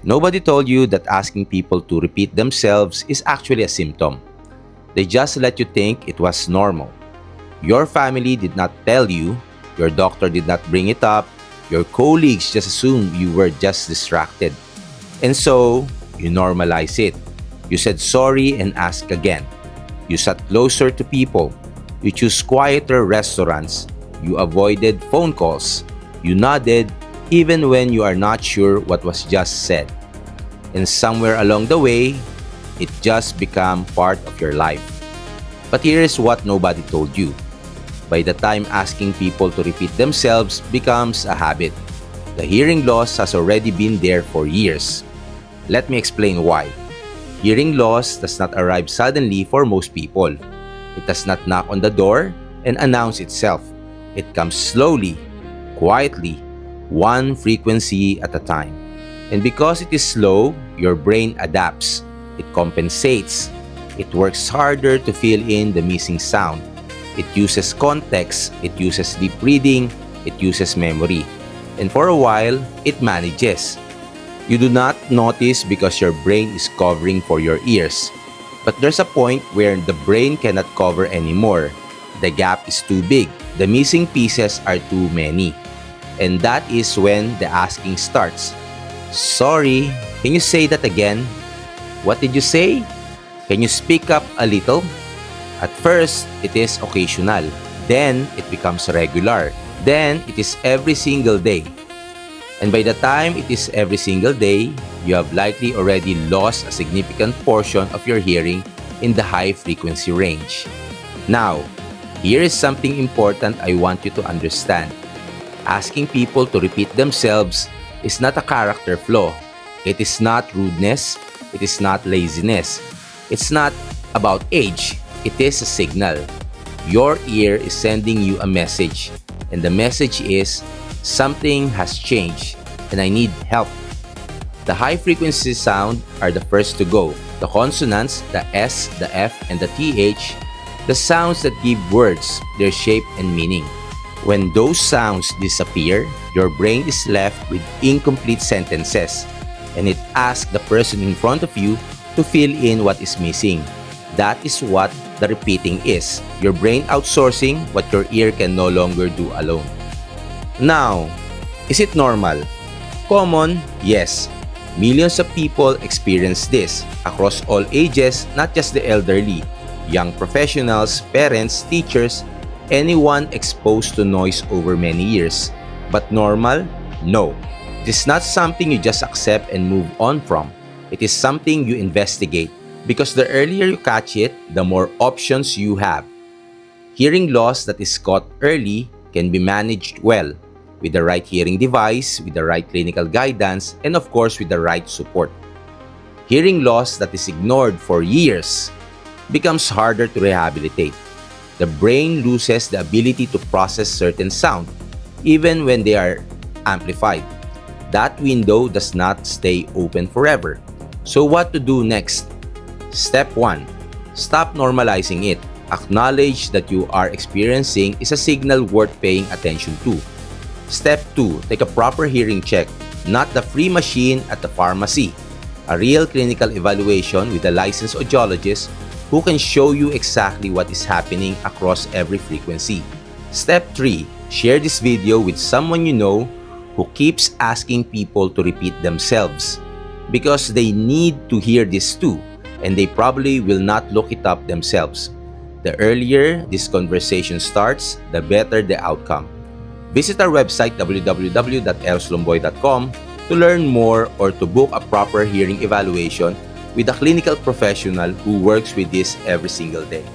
Nobody told you that asking people to repeat themselves is actually a symptom. They just let you think it was normal. Your family did not tell you, your doctor did not bring it up, your colleagues just assumed you were just distracted. And so, you normalize it. You said sorry and asked again. You sat closer to people. You chose quieter restaurants. You avoided phone calls. You nodded even when you are not sure what was just said. And somewhere along the way, it just became part of your life. But here is what nobody told you. By the time asking people to repeat themselves becomes a habit, the hearing loss has already been there for years. Let me explain why. Hearing loss does not arrive suddenly for most people. It does not knock on the door and announce itself. It comes slowly, quietly, one frequency at a time. And because it is slow, your brain adapts. It compensates. It works harder to fill in the missing sound. It uses context. It uses deep reading. It uses memory. And for a while, it manages. You do not notice because your brain is covering for your ears. But there's a point where the brain cannot cover anymore. The gap is too big. The missing pieces are too many. And that is when the asking starts. Sorry, can you say that again? What did you say? Can you speak up a little? At first, it is occasional. Then, it becomes regular. Then, it is every single day. And by the time it is every single day, you have likely already lost a significant portion of your hearing in the high frequency range. Now, here is something important I want you to understand. Asking people to repeat themselves is not a character flaw. It is not rudeness. It is not laziness. It's not about age. It is a signal. Your ear is sending you a message, and the message is, something has changed, and I need help. The high-frequency sound are the first to go. The consonants, the S, the F, and the TH, the sounds that give words their shape and meaning. When those sounds disappear, your brain is left with incomplete sentences, and it asks the person in front of you to fill in what is missing. That is what the repeating is. Your brain outsourcing what your ear can no longer do alone. Now, is it normal? Common? Yes. Millions of people experience this across all ages, not just the elderly. Young professionals, parents, teachers, anyone exposed to noise over many years. But normal? No. It is not something you just accept and move on from. It is something you investigate, because the earlier you catch it, the more options you have. Hearing loss that is caught early can be managed well, with the right hearing device, with the right clinical guidance, and of course with the right support. Hearing loss that is ignored for years becomes harder to rehabilitate. The brain loses the ability to process certain sound, even when they are amplified. That window does not stay open forever. So what to do next? Step 1. Stop normalizing it. Acknowledge that you are experiencing is a signal worth paying attention to. Step 2. Take a proper hearing check, not the free machine at the pharmacy. A real clinical evaluation with a licensed audiologist who can show you exactly what is happening across every frequency. Step 3. Share this video with someone you know who keeps asking people to repeat themselves, because they need to hear this too, and they probably will not look it up themselves. The earlier this conversation starts, the better the outcome. Visit our website www.eroslomboy.com to learn more or to book a proper hearing evaluation with a clinical professional who works with this every single day.